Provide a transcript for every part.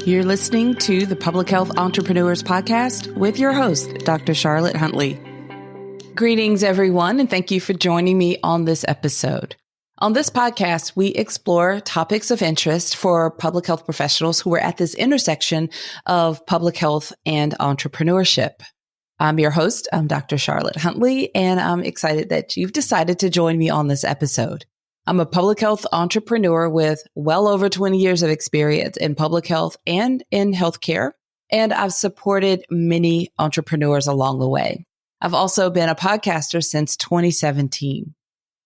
You're listening to the Public Health Entrepreneurs Podcast with your host, Dr. Charlotte Huntley. Greetings, everyone, and thank you for joining me on this episode. On this podcast, we explore topics of interest for public health professionals who are at this intersection of public health and entrepreneurship. I'm your host, I'm Dr. Charlotte Huntley, and I'm excited that you've decided to join me on this episode. I'm a public health entrepreneur with well over 20 years of experience in public health and in healthcare, and I've supported many entrepreneurs along the way. I've also been a podcaster since 2017.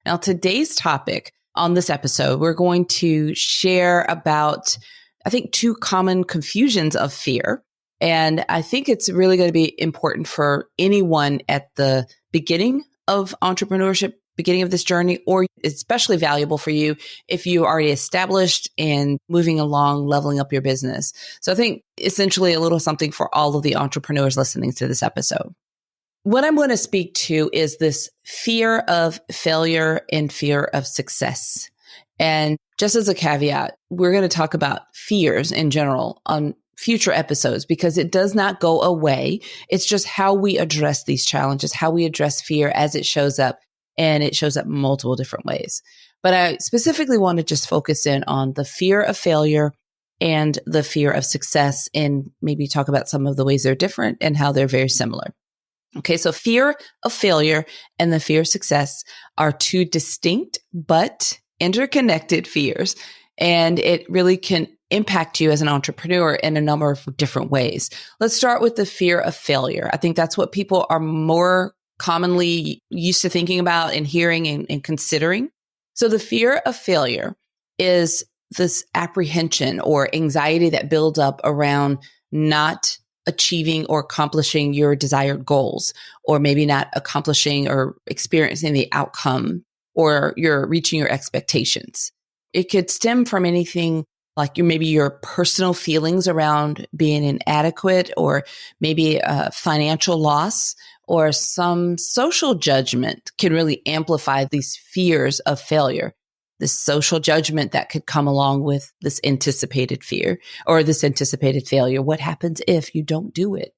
Now, today's topic on this episode, we're going to share about, I think, two common confusions of fear. And I think it's really going to be important for anyone at the beginning of entrepreneurship, beginning of this journey, or especially valuable for you if you already established and moving along, leveling up your business. So I think essentially a little something for all of the entrepreneurs listening to this episode. What I'm going to speak to is this fear of failure and fear of success. And just as a caveat, we're going to talk about fears in general on future episodes because it does not go away. It's just how we address these challenges, how we address fear as it shows up. And it shows up in multiple different ways. But I specifically want to just focus in on the fear of failure and the fear of success and maybe talk about some of the ways they're different and how they're very similar. Okay, so fear of failure and the fear of success are two distinct but interconnected fears. And it really can impact you as an entrepreneur in a number of different ways. Let's start with the fear of failure. I think that's what people are more commonly used to thinking about and hearing and considering. So the fear of failure is this apprehension or anxiety that builds up around not achieving or accomplishing your desired goals, or maybe not accomplishing or experiencing the outcome, or you're reaching your expectations. It could stem from anything like maybe your personal feelings around being inadequate, or maybe a financial loss, or some social judgment can really amplify these fears of failure. This social judgment that could come along with this anticipated fear or this anticipated failure. What happens if you don't do it?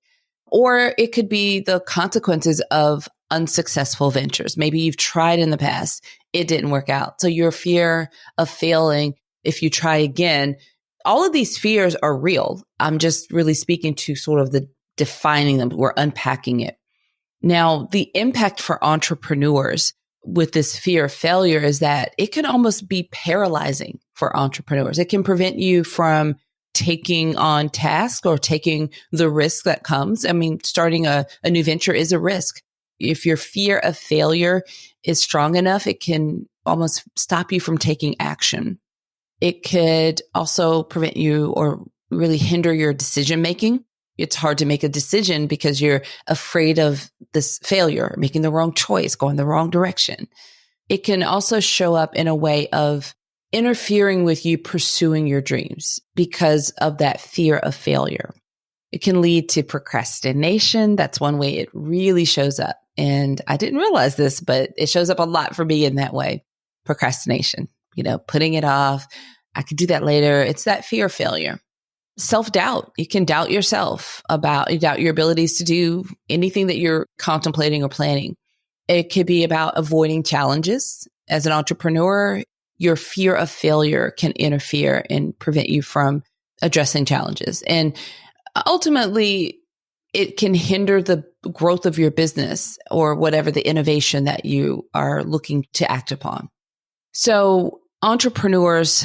Or it could be the consequences of unsuccessful ventures. Maybe you've tried in the past, it didn't work out. So your fear of failing if you try again, all of these fears are real. I'm just really speaking to sort of the defining them. We're unpacking it. Now, the impact for entrepreneurs with this fear of failure is that it can almost be paralyzing for entrepreneurs. It can prevent you from taking on tasks or taking the risk that comes. I mean, starting a new venture is a risk. If your fear of failure is strong enough, it can almost stop you from taking action. It could also prevent you or really hinder your decision making. It's hard to make a decision because you're afraid of this failure, making the wrong choice, going the wrong direction. It can also show up in a way of interfering with you pursuing your dreams because of that fear of failure. It can lead to procrastination. That's one way it really shows up. And I didn't realize this, but it shows up a lot for me in that way. Procrastination, putting it off. I could do that later. It's that fear of failure. Self-doubt. You can doubt yourself you doubt your abilities to do anything that you're contemplating or planning. It could be about avoiding challenges. As an entrepreneur, your fear of failure can interfere and prevent you from addressing challenges. And ultimately, it can hinder the growth of your business or whatever the innovation that you are looking to act upon. So entrepreneurs,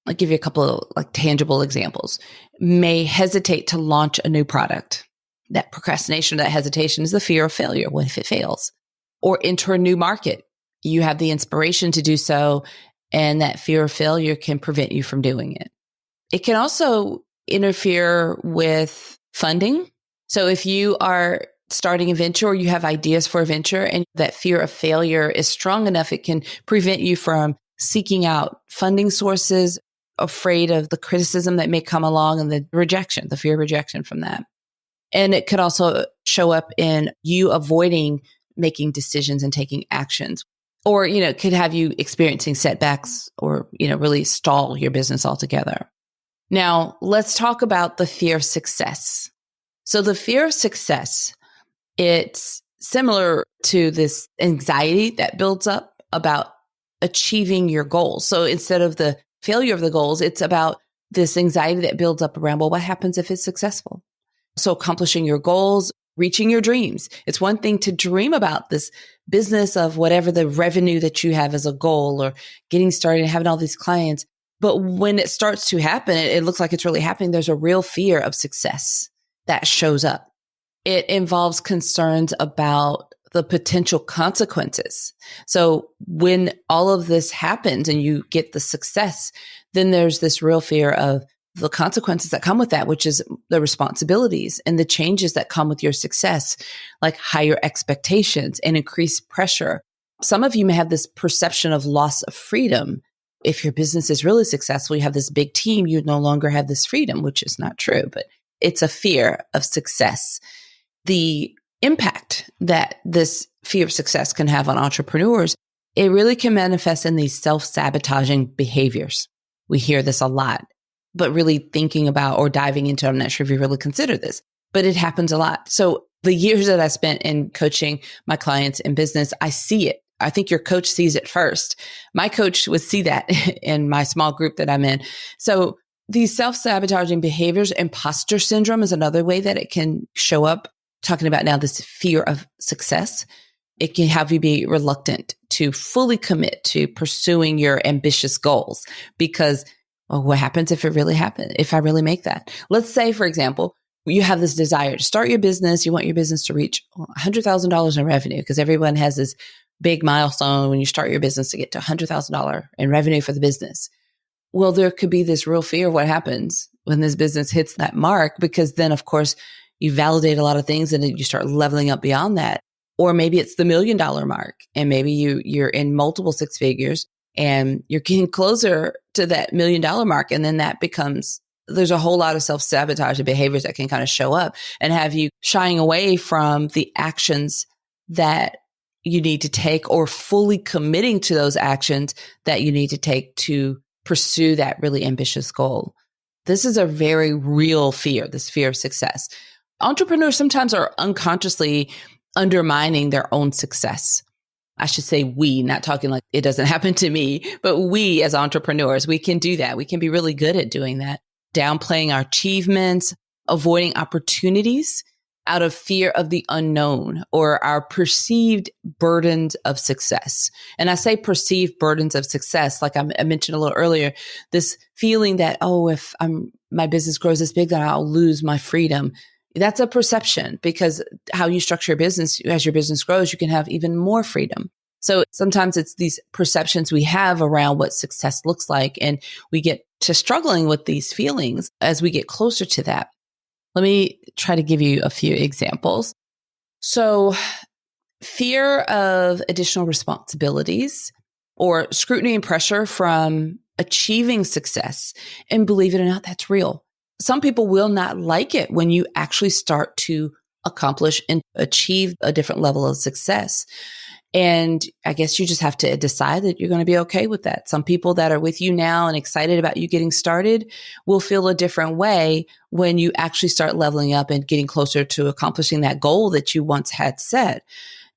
I'll give you a couple of tangible examples, may hesitate to launch a new product. That procrastination, that hesitation is the fear of failure. What if it fails? Or enter a new market. You have the inspiration to do so, and that fear of failure can prevent you from doing it. It can also interfere with funding. So if you are starting a venture or you have ideas for a venture and that fear of failure is strong enough, it can prevent you from seeking out funding sources, afraid of the criticism that may come along and the rejection, the fear of rejection from that. And it could also show up in you avoiding making decisions and taking actions. Or, it could have you experiencing setbacks or, really stall your business altogether. Now, let's talk about the fear of success. So the fear of success, it's similar to this anxiety that builds up about achieving your goals. So instead of the failure of the goals, it's about this anxiety that builds up around, well, what happens if it's successful? So accomplishing your goals, reaching your dreams. It's one thing to dream about this business of whatever the revenue that you have as a goal or getting started and having all these clients. But when it starts to happen, it looks like it's really happening. There's a real fear of success that shows up. It involves concerns about the potential consequences. So when all of this happens and you get the success, then there's this real fear of the consequences that come with that, which is the responsibilities and the changes that come with your success, like higher expectations and increased pressure. Some of you may have this perception of loss of freedom. If your business is really successful, you have this big team, you no longer have this freedom, which is not true, but it's a fear of success. The impact that this fear of success can have on entrepreneurs, it really can manifest in these self-sabotaging behaviors. We hear this a lot, but really thinking about or diving into, I'm not sure if you really consider this, but it happens a lot. So the years that I spent in coaching my clients in business, I see it. I think your coach sees it first. My coach would see that in my small group that I'm in. So these self-sabotaging behaviors, imposter syndrome is another way that it can show up. Talking about now this fear of success, it can have you be reluctant to fully commit to pursuing your ambitious goals because, well, what happens if it really happens? If I really make that? Let's say, for example, you have this desire to start your business. You want your business to reach $100,000 in revenue because everyone has this big milestone when you start your business to get to $100,000 in revenue for the business. Well, there could be this real fear of what happens when this business hits that mark, because then, of course, you validate a lot of things and then you start leveling up beyond that. Or maybe it's the $1 million mark and maybe you're in multiple six figures and you're getting closer to that $1 million mark. And then that becomes, there's a whole lot of self-sabotaging behaviors that can kind of show up and have you shying away from the actions that you need to take or fully committing to those actions that you need to take to pursue that really ambitious goal. This is a very real fear, this fear of success. Entrepreneurs sometimes are unconsciously undermining their own success. I should say we, not talking like it doesn't happen to me, but we as entrepreneurs, we can do that. We can be really good at doing that, downplaying our achievements, avoiding opportunities out of fear of the unknown or our perceived burdens of success. And I say perceived burdens of success, like I mentioned a little earlier, this feeling that, oh, if my business grows this big, then I'll lose my freedom. That's a perception because how you structure your business, as your business grows, you can have even more freedom. So sometimes it's these perceptions we have around what success looks like, and we get to struggling with these feelings as we get closer to that. Let me try to give you a few examples. So fear of additional responsibilities or scrutiny and pressure from achieving success. And believe it or not, that's real. Some people will not like it when you actually start to accomplish and achieve a different level of success. And I guess you just have to decide that you're going to be okay with that. Some people that are with you now and excited about you getting started will feel a different way when you actually start leveling up and getting closer to accomplishing that goal that you once had set.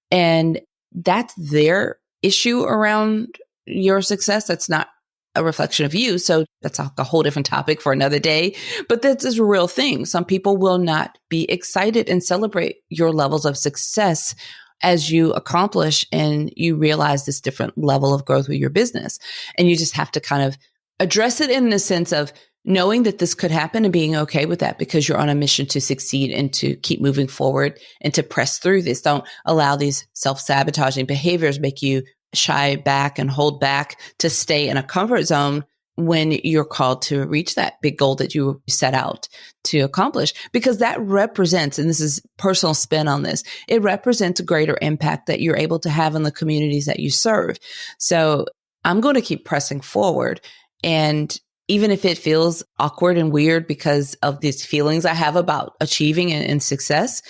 And that's their issue around your success. That's not a reflection of you. So that's a whole different topic for another day. But this is a real thing. Some people will not be excited and celebrate your levels of success as you accomplish and you realize this different level of growth with your business. And you just have to kind of address it in the sense of knowing that this could happen and being okay with that because you're on a mission to succeed and to keep moving forward and to press through this. Don't allow these self-sabotaging behaviors make you shy back and hold back to stay in a comfort zone when you're called to reach that big goal that you set out to accomplish, because that represents, and this is personal spin on this, it represents a greater impact that you're able to have in the communities that you serve. So I'm going to keep pressing forward. And even if it feels awkward and weird because of these feelings I have about achieving and success,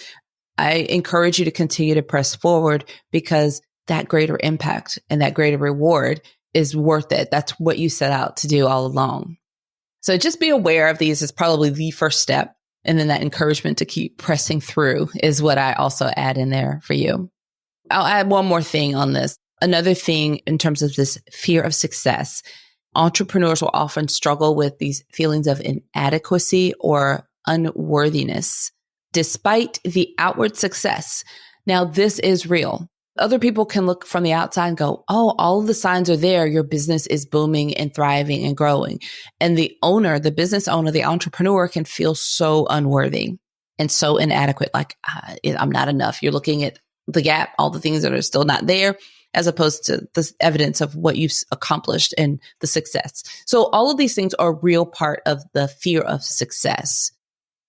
I encourage you to continue to press forward because that greater impact and that greater reward is worth it. That's what you set out to do all along. So just be aware of these is probably the first step. And then that encouragement to keep pressing through is what I also add in there for you. I'll add one more thing on this. Another thing in terms of this fear of success, entrepreneurs will often struggle with these feelings of inadequacy or unworthiness, despite the outward success. Now, this is real. Other people can look from the outside and go, oh, all of the signs are there. Your business is booming and thriving and growing. And the owner, the business owner, the entrepreneur can feel so unworthy and so inadequate. Like, I'm not enough. You're looking at the gap, all the things that are still not there, as opposed to the evidence of what you've accomplished and the success. So all of these things are a real part of the fear of success.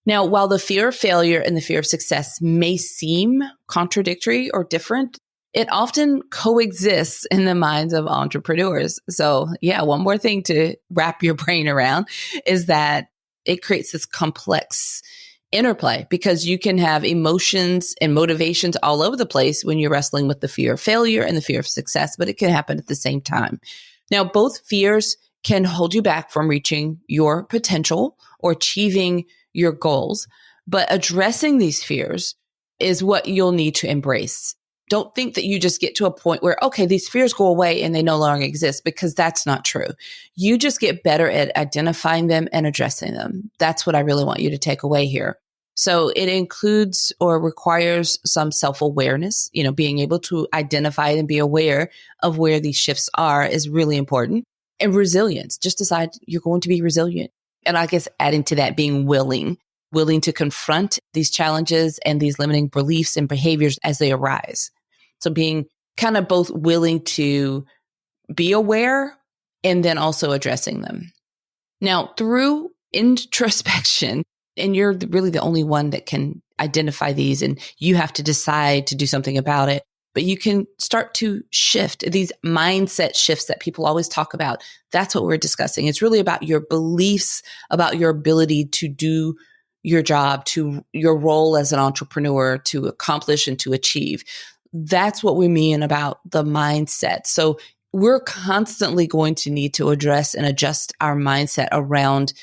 Now, while the fear of failure and the fear of success may seem contradictory or different, it often coexists in the minds of entrepreneurs. So yeah, one more thing to wrap your brain around is that it creates this complex interplay because you can have emotions and motivations all over the place when you're wrestling with the fear of failure and the fear of success, but it can happen at the same time. Now, both fears can hold you back from reaching your potential or achieving your goals, but addressing these fears is what you'll need to embrace. Don't think that you just get to a point where, okay, these fears go away and they no longer exist, because that's not true. You just get better at identifying them and addressing them. That's what I really want you to take away here. So it includes or requires some self-awareness, being able to identify and be aware of where these shifts are is really important. And resilience, just decide you're going to be resilient. And I guess adding to that, being willing to confront these challenges and these limiting beliefs and behaviors as they arise. So being kind of both willing to be aware and then also addressing them. Now, through introspection, and you're really the only one that can identify these, and you have to decide to do something about it, but you can start to shift these mindset shifts that people always talk about. That's what we're discussing. It's really about your beliefs, about your ability to do your job, to your role as an entrepreneur, to accomplish and to achieve. That's what we mean about the mindset. So we're constantly going to need to address and adjust our mindset around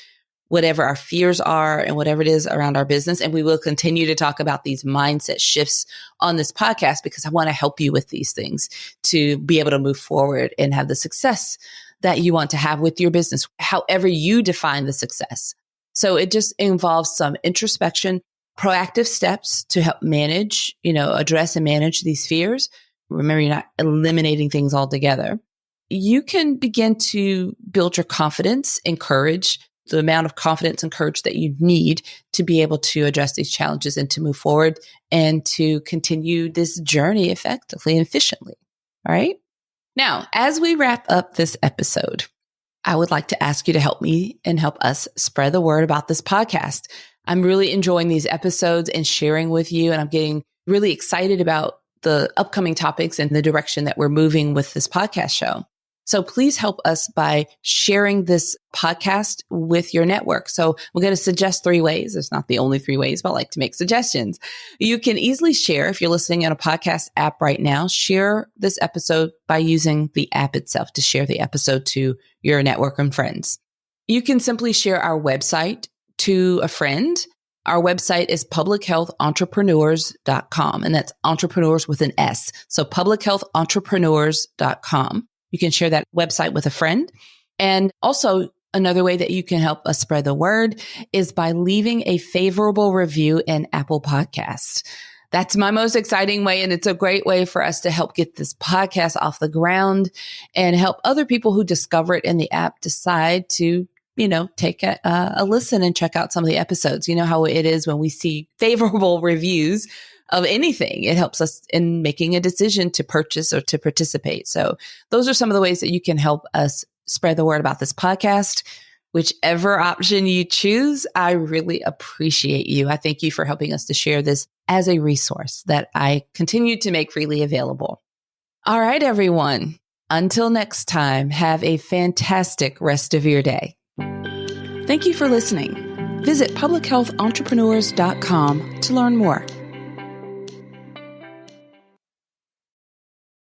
whatever our fears are and whatever it is around our business. And we will continue to talk about these mindset shifts on this podcast because I want to help you with these things to be able to move forward and have the success that you want to have with your business, however you define the success. So it just involves some introspection, proactive steps to help manage, address and manage these fears. Remember, you're not eliminating things altogether. You can begin to build your confidence and courage, the amount of confidence and courage that you need to be able to address these challenges and to move forward and to continue this journey effectively and efficiently. All right. Now, as we wrap up this episode, I would like to ask you to help me and help us spread the word about this podcast. I'm really enjoying these episodes and sharing with you, and I'm getting really excited about the upcoming topics and the direction that we're moving with this podcast show. So please help us by sharing this podcast with your network. So we're going to suggest 3 ways. It's not the only 3 ways, but I like to make suggestions. You can easily share, if you're listening in a podcast app right now, share this episode by using the app itself to share the episode to your network and friends. You can simply share our website to a friend. Our website is publichealthentrepreneurs.com, and that's entrepreneurs with an S. So publichealthentrepreneurs.com. You can share that website with a friend. And also another way that you can help us spread the word is by leaving a favorable review in Apple Podcasts. That's my most exciting way. And it's a great way for us to help get this podcast off the ground and help other people who discover it in the app decide to take a listen and check out some of the episodes. You know how it is when we see favorable reviews of anything. It helps us in making a decision to purchase or to participate. So those are some of the ways that you can help us spread the word about this podcast. Whichever option you choose, I really appreciate you. I thank you for helping us to share this as a resource that I continue to make freely available. All right, everyone. Until next time, have a fantastic rest of your day. Thank you for listening. Visit publichealthentrepreneurs.com to learn more.